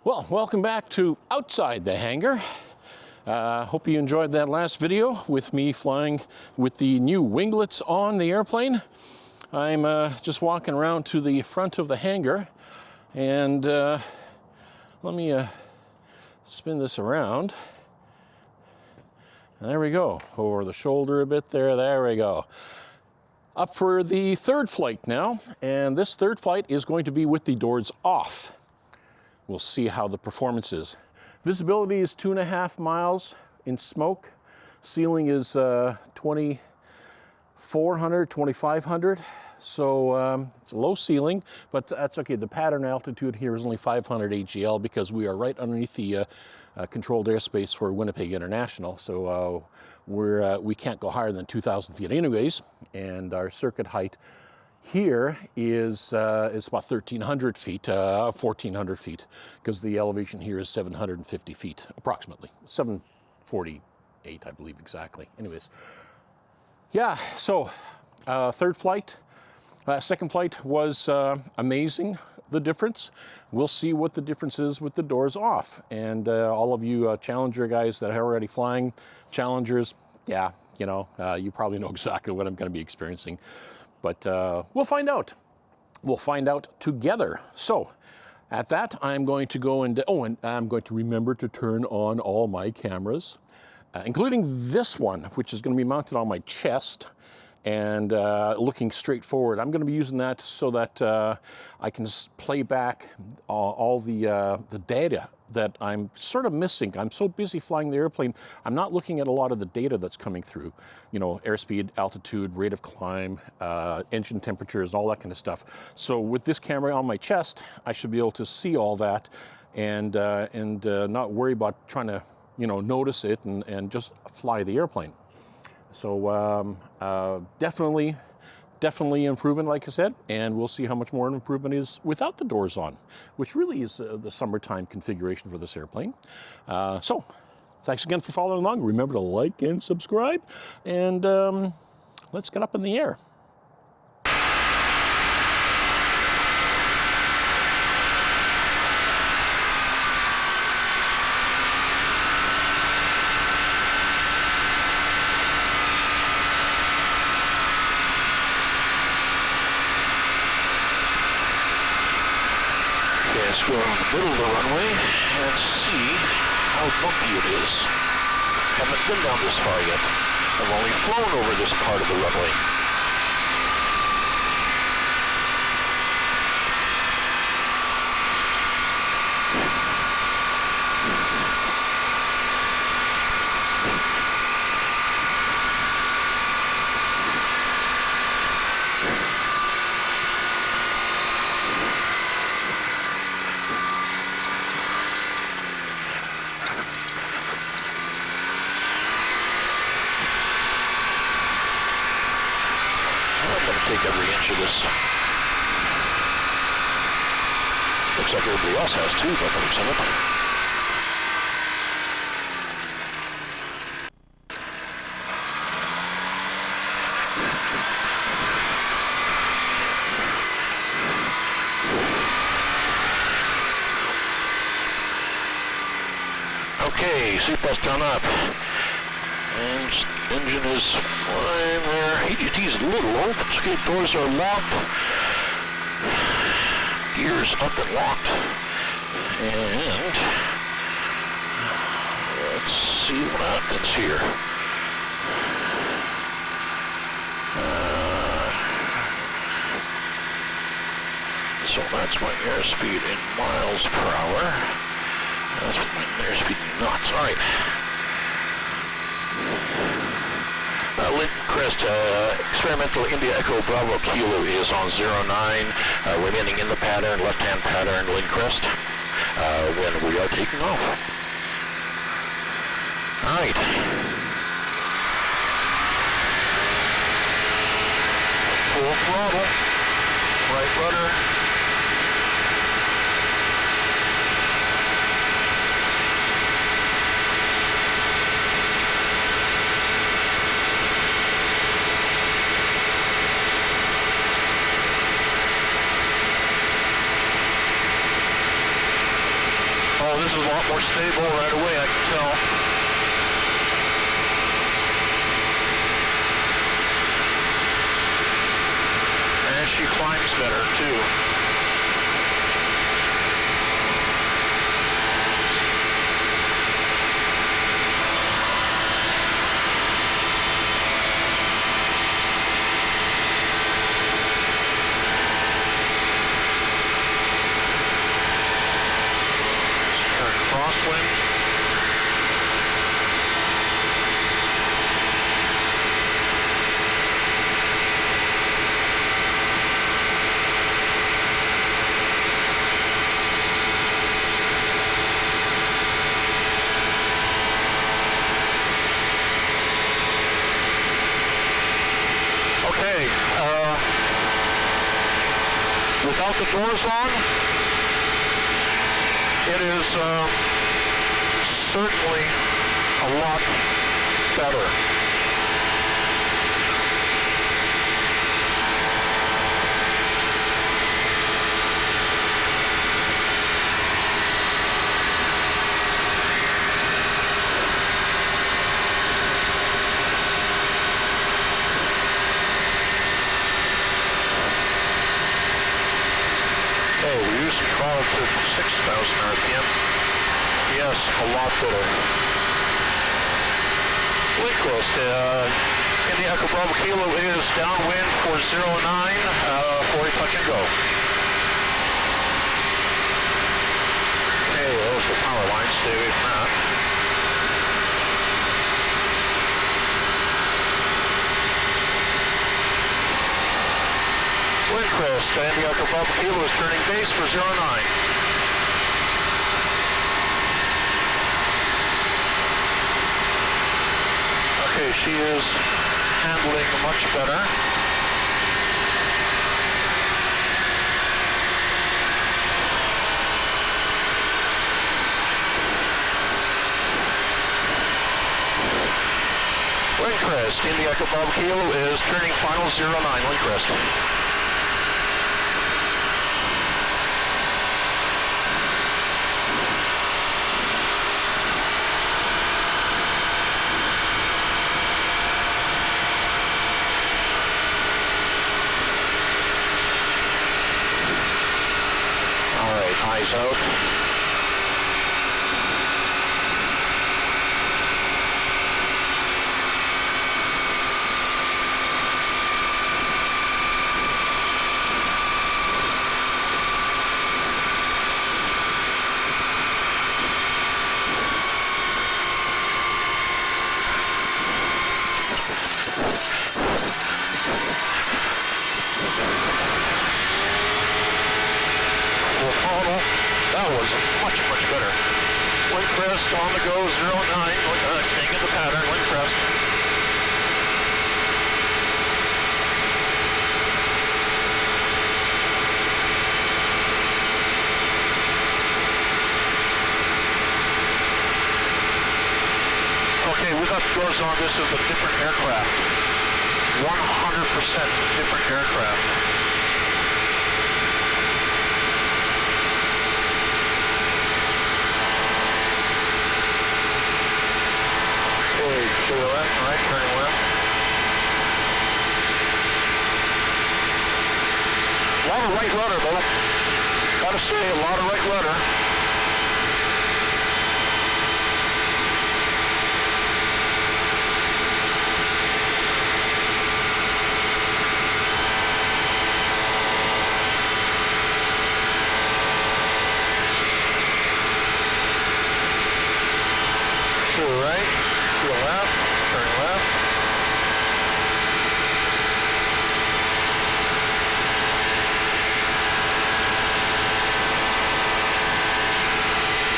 Well, welcome back to Outside the Hangar. Hope you enjoyed that last video with me flying with the new winglets on the airplane. I'm just walking around to the front of the hangar, and let me spin this around. There we go, over the shoulder a bit there, there we go. Up for the third flight now, and this third flight is going to be with the doors off. We'll see how the performance is. Visibility is 2.5 miles in smoke. Ceiling is 2,400, 2,500. So it's a low ceiling, but that's okay. The pattern altitude here is only 500 AGL because we are right underneath the controlled airspace for Winnipeg International. So we can't go higher than 2,000 feet anyways. And our circuit height here is about 1,300 feet, 1,400 feet, because the elevation here is 750 feet, approximately. 748, I believe exactly. Anyways, yeah, so third flight. Second flight was amazing, the difference. We'll see what the difference is with the doors off. And all of you Challenger guys that are already flying Challengers, yeah, you know, you probably know exactly what I'm going to be experiencing. But we'll find out. We'll find out together. So at that, I'm going to go and I'm going to remember to turn on all my cameras, including this one, which is going to be mounted on my chest and looking straight forward. I'm going to be using that so that I can play back all the data that I'm sort of missing. I'm so busy flying the airplane, I'm not looking at a lot of the data that's coming through. You know, airspeed, altitude, rate of climb, engine temperatures, all that kind of stuff. So with this camera on my chest, I should be able to see all that and not worry about trying to, you know, notice it and just fly the airplane. So definitely improvement, like I said, and we'll see how much more improvement is without the doors on, which really is the summertime configuration for this airplane. So thanks again for following along. Remember to like and subscribe, and let's get up in the air. Let's go in the middle of the runway and see how bumpy it is. Haven't been down this far yet. I've only flown over this part of the runway. Take every inch of this. Looks like everybody else has too, by the looks of it. Okay, seatbelt's done up. And engine is fine there. AGT is a little low. Escape doors are locked. Gears up and locked. And let's see what happens here. So that's my airspeed in miles per hour. That's my airspeed in knots. All right. Crest, experimental India Echo Bravo Kilo is on 09, remaining in the pattern, left-hand pattern, Lynn Crest, when we are taking off. All right. Full throttle, right rudder. Oh, this is a lot more stable right away, I can tell. And she climbs better, too. Crosswind. Okay, without the doors on, it is certainly a lot better. Okay, we use some throttle to 6,000 RPM. Yes, a lot better. Wind crest, India Echo Bravo Kilo is downwind for 09, 40 touch and go. Okay, those are the power lines, stay away from that. Wind crest, India Echo Bravo Kilo is turning base for 09. Okay, she is handling much better. Wind crest, India Echo Bravo Kilo is turning final 09, wind crest. Eyes out. That was much, much better. Wind crest on the go, 09, staying in the pattern, wind crest. Okay, without the doors on, this is a different aircraft. 100% different aircraft. To the left, right, turning left. A lot of right rudder, though. Gotta say, a lot of right rudder. To the right, to the left. Turn left.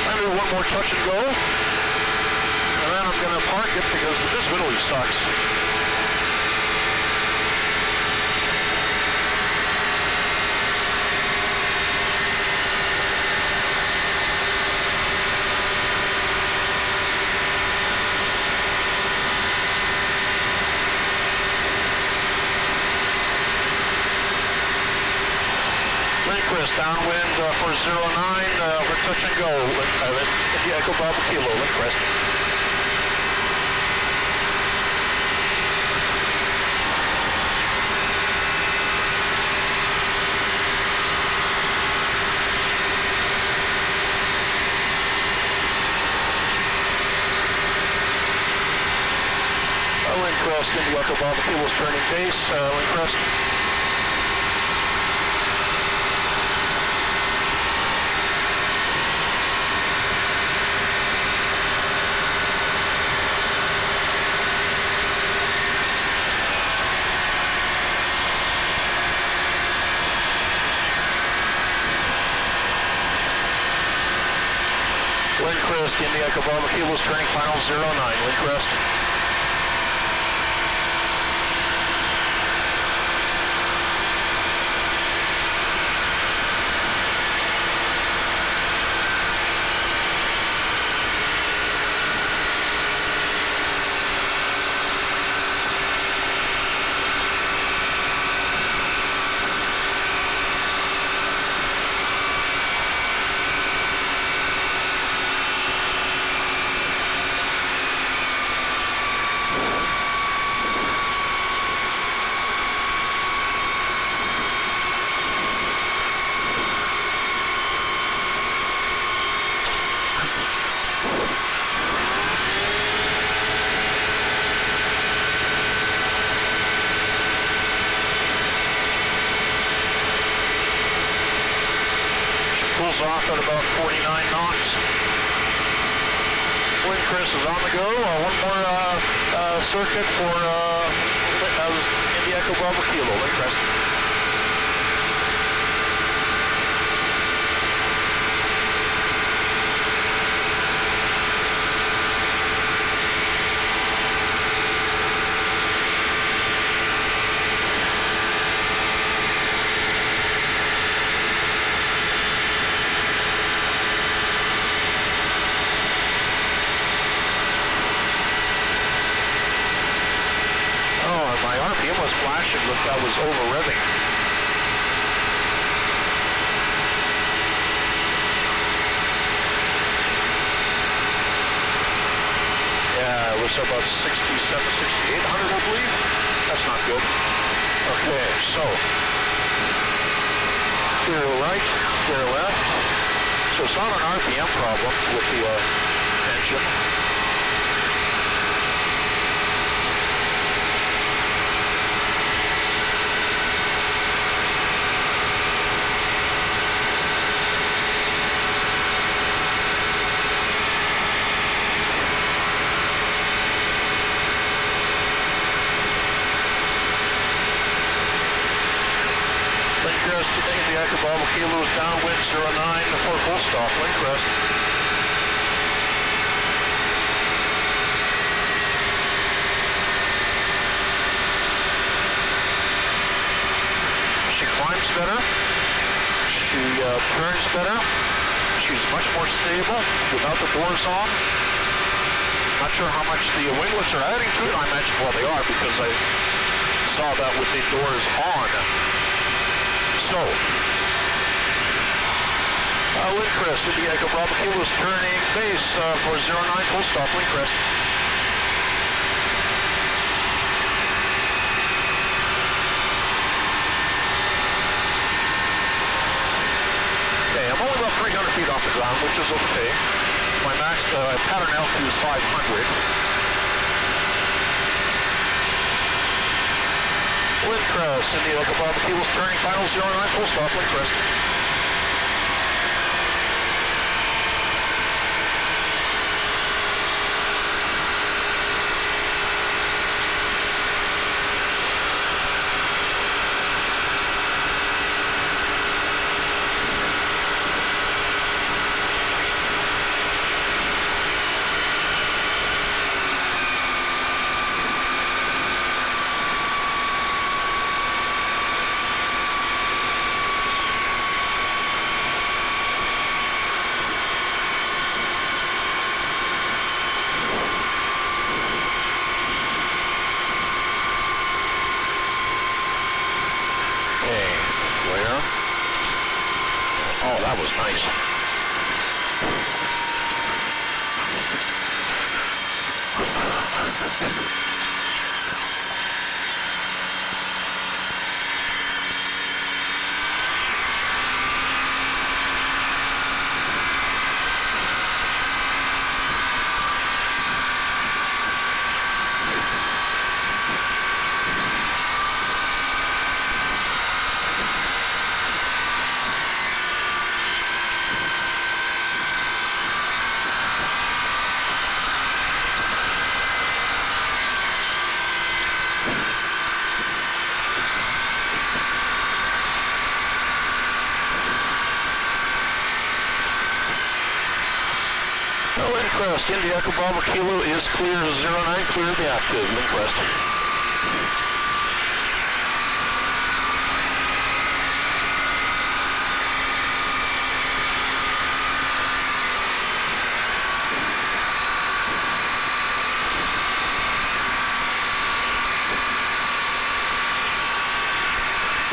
I'm going to do one more touch and go. And then I'm going to park it because the visibility sucks. Down downwind for 09, we're touch and go. India Echo Bravo Kilo, wind crest. Wind crest, India Echo Bravo Kilo's turning base, wind crest. Wind crest, India Echo Bravo Kilo's turning final 09, wind crest. Pulls off at about 49 knots. Wind crest is on the go. One more circuit for India Echo Bravo Kilo, wind crest. My RPM was flashing, looked like I was over revving. Yeah, it was about 67, 6800, I believe. That's not good. Okay, so clear right, clear left. So it's not an RPM problem with the engine. Crest, India Echo Bravo Kilo is downwind 09 for full stop, wind crest. She climbs better, she turns better, she's much more stable without the doors on. Not sure how much the winglets are adding to it. I imagine, well, they are because I saw that with the doors on. So, wind crest, India Echo Bravo Kilo is turning base for 09 full stop, wind crest. Okay, I'm only about 300 feet off the ground, which is okay. My max pattern altitude is 500. Wind crest, India Echo Bravo Kilo's turning final 09 full stop, wind crest. No, Windcrest, India Echo Bravo Kilo is clear, 09, clear the active, Windcrest.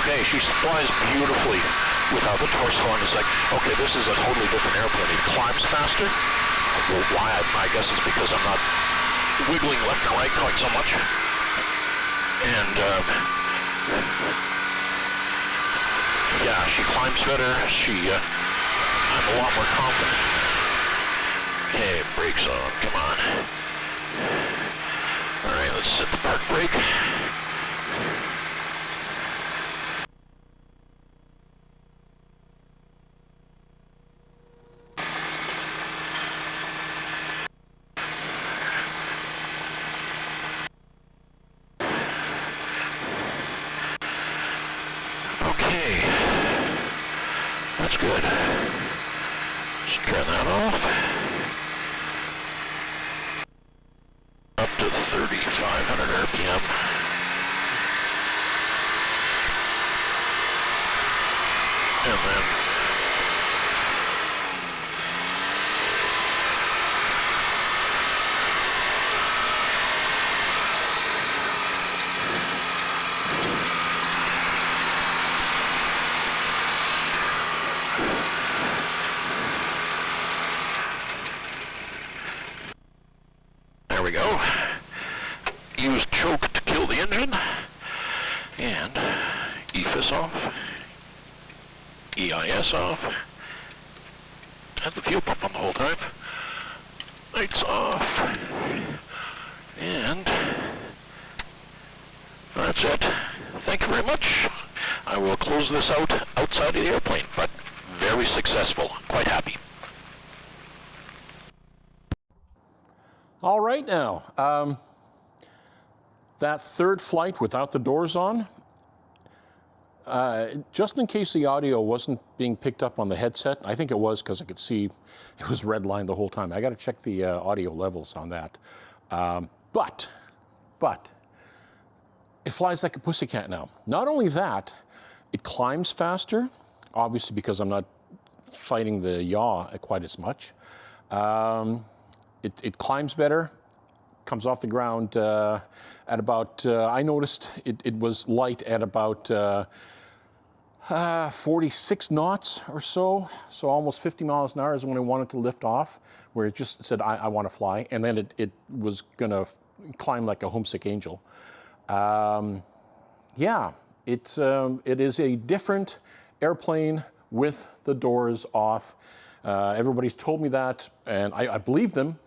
Okay, she flies beautifully without the torso on. It's like, okay, this is a totally different airplane. It climbs faster. Well, why? I guess it's because I'm not wiggling left and right quite so much. And, yeah, she climbs better. I'm a lot more confident. Okay, brakes on, come on. All right, let's set the park brake. Okay, that's good. Let's turn that off. Up to 3,500 RPM. And then there we go. Use choke to kill the engine. And EFIS off. EIS off. Have the fuel pump on the whole time. Lights off. And that's it. Thank you very much. I will close this out outside of the airplane, but very successful. Quite happy. All right now, that third flight without the doors on, just in case the audio wasn't being picked up on the headset, I think it was because I could see it was redlined the whole time. I got to check the audio levels on that. But it flies like a pussycat now. Not only that, it climbs faster, obviously because I'm not fighting the yaw quite as much. It climbs better, comes off the ground at about, I noticed it was light at about 46 knots or so. So almost 50 miles an hour is when I wanted to lift off, where it just said, I want to fly. And then it was going to climb like a homesick angel. Yeah, it is a different airplane with the doors off. Everybody's told me that, and I believe them.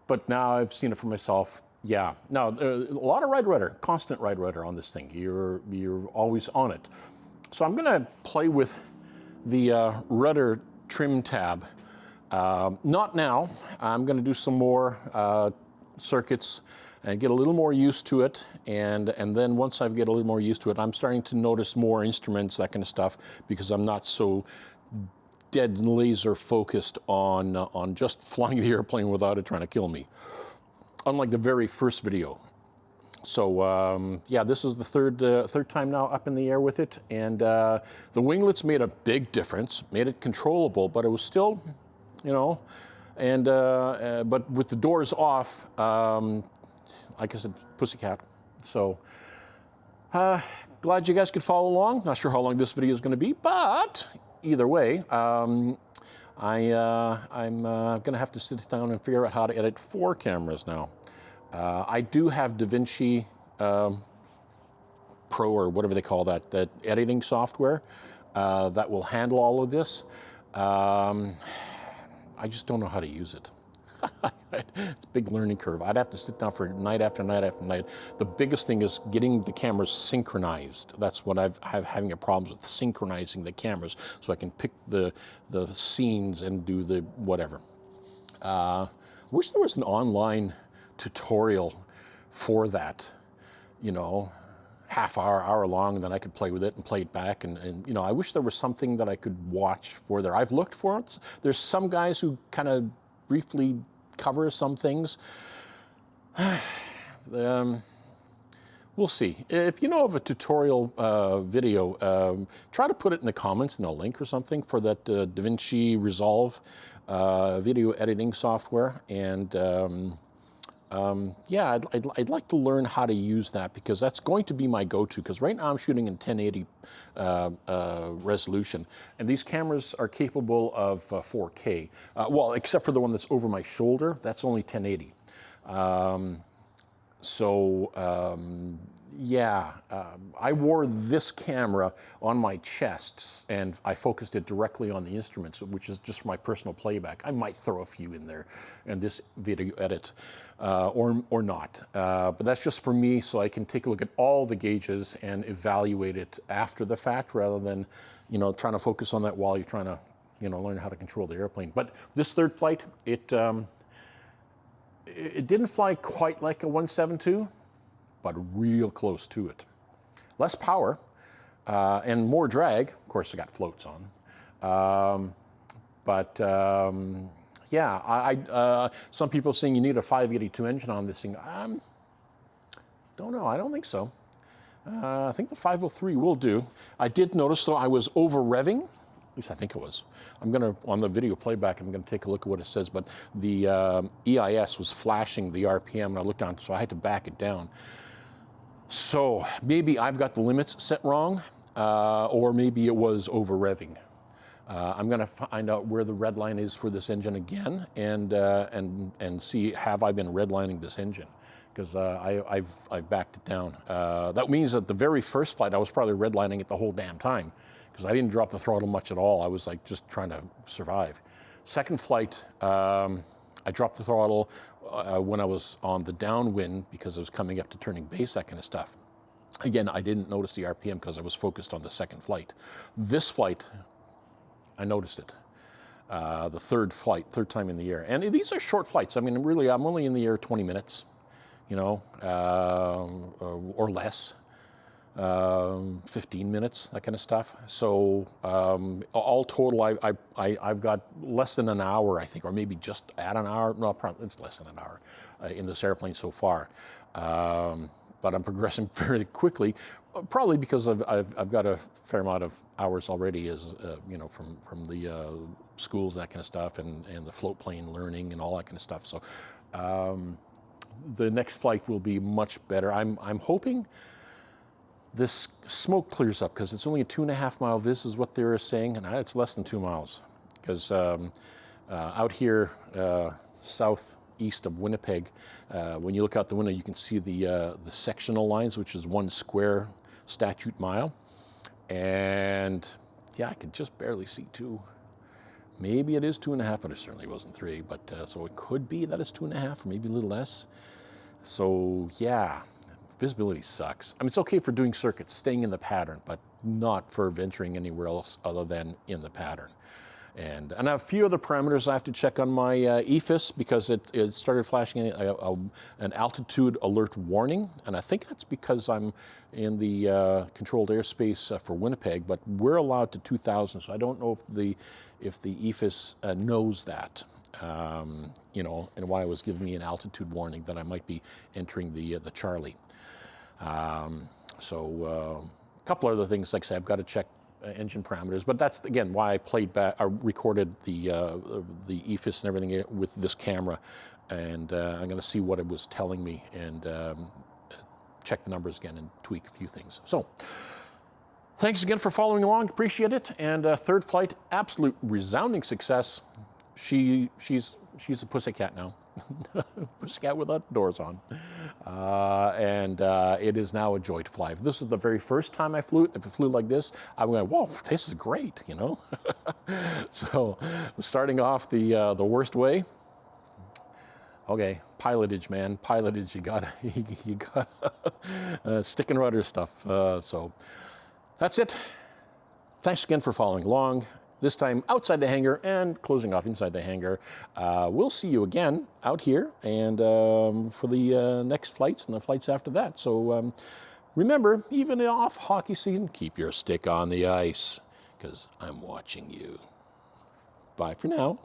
But now I've seen it for myself. Yeah. Now, a lot of ride rudder, constant ride rudder on this thing. You're always on it. So I'm going to play with the rudder trim tab. Not now. I'm going to do some more circuits and get a little more used to it. And then once I get a little more used to it, I'm starting to notice more instruments, that kind of stuff, because I'm not so dead laser focused on just flying the airplane without it trying to kill me, unlike the very first video. So yeah, this is the third time now up in the air with it, and the winglets made a big difference, made it controllable, but it was still, you know, and but with the doors off, like I said, pussycat. So glad you guys could follow along. Not sure how long this video is going to be, but either way, I'm going to have to sit down and figure out how to edit 4 cameras now. I do have DaVinci Pro, or whatever they call that editing software that will handle all of this. I just don't know how to use it. It's a big learning curve. I'd have to sit down for night after night after night. The biggest thing is getting the cameras synchronized. That's what I'm having a problem with, synchronizing the cameras so I can pick the scenes and do the whatever. Wish there was an online tutorial for that, you know, half hour long, and then I could play with it and play it back. And you know, I wish there was something that I could watch for there. I've looked for it. There's some guys who kind of briefly cover some things. We'll see. If you know of a tutorial video, try to put it in the comments in a link or something for that DaVinci Resolve video editing software. And yeah, I'd like to learn how to use that, because that's going to be my go-to, because right now I'm shooting in 1080 resolution, and these cameras are capable of 4K. Well, except for the one that's over my shoulder, that's only 1080. Yeah, I wore this camera on my chest and I focused it directly on the instruments, which is just for my personal playback. I might throw a few in there in this video edit, or not. But that's just for me, so I can take a look at all the gauges and evaluate it after the fact, rather than, you know, trying to focus on that while you're trying to, you know, learn how to control the airplane. But this third flight, it didn't fly quite like a 172, but real close to it. Less power and more drag. Of course, I got floats on. Yeah, some people saying you need a 582 engine on this thing. Don't know. I don't think so. I think the 503 will do. I did notice, though, I was over revving. At least I think it was. I'm gonna, on the video playback, I'm gonna take a look at what it says, but the EIS was flashing the RPM, and I looked down, so I had to back it down. So maybe I've got the limits set wrong, or maybe it was over revving. I'm gonna find out where the red line is for this engine again, and see, have I been redlining this engine? Because I've backed it down. That means that the very first flight, I was probably redlining it the whole damn time, because I didn't drop the throttle much at all. I was like just trying to survive. Second flight, I dropped the throttle when I was on the downwind, because I was coming up to turning base, that kind of stuff. Again, I didn't notice the RPM because I was focused on the second flight. This flight, I noticed it. The third time in the air. And these are short flights. I mean, really, I'm only in the air 20 minutes, you know, or less. 15 minutes, that kind of stuff. So all total, I've got less than an hour, I think, or maybe just at an hour. No, probably it's less than an hour in this airplane so far. But I'm progressing very quickly, probably because I've got a fair amount of hours already, as you know, from the schools, that kind of stuff, and the float plane learning and all that kind of stuff. So the next flight will be much better. I'm hoping this smoke clears up, because it's only a 2.5 mile vis is what they're saying, and it's less than 2 miles, because out here southeast of Winnipeg, when you look out the window, you can see the sectional lines, which is 1 square statute mile, and yeah, I can just barely see 2. Maybe it is 2.5, but it certainly wasn't 3. But so it could be that it's 2.5, or maybe a little less. So yeah. Visibility sucks. I mean, it's okay for doing circuits, staying in the pattern, but not for venturing anywhere else other than in the pattern. And a few other parameters I have to check on my EFIS, because it started flashing an altitude alert warning, and I think that's because I'm in the controlled airspace for Winnipeg, but we're allowed to 2,000, so I don't know if the EFIS knows that. You know, and why it was giving me an altitude warning that I might be entering the Charlie. A couple other things, like I say, I've got to check engine parameters, but that's again why I played back, I recorded the EFIS and everything with this camera, and I'm going to see what it was telling me, and check the numbers again and tweak a few things. So thanks again for following along, appreciate it. And third flight, absolute resounding success. She's a pussycat now. Pussycat without doors on. It is now a joy to fly. If this is the very first time I flew it, if it flew like this, I went, whoa, this is great, you know? So starting off the worst way. Okay, pilotage, man, pilotage, you gotta stick and rudder stuff. So that's it. Thanks again for following along. This time outside the hangar and closing off inside the hangar. We'll see you again out here, and for the next flights and the flights after that. So remember, even off hockey season, keep your stick on the ice, because I'm watching you. Bye for now.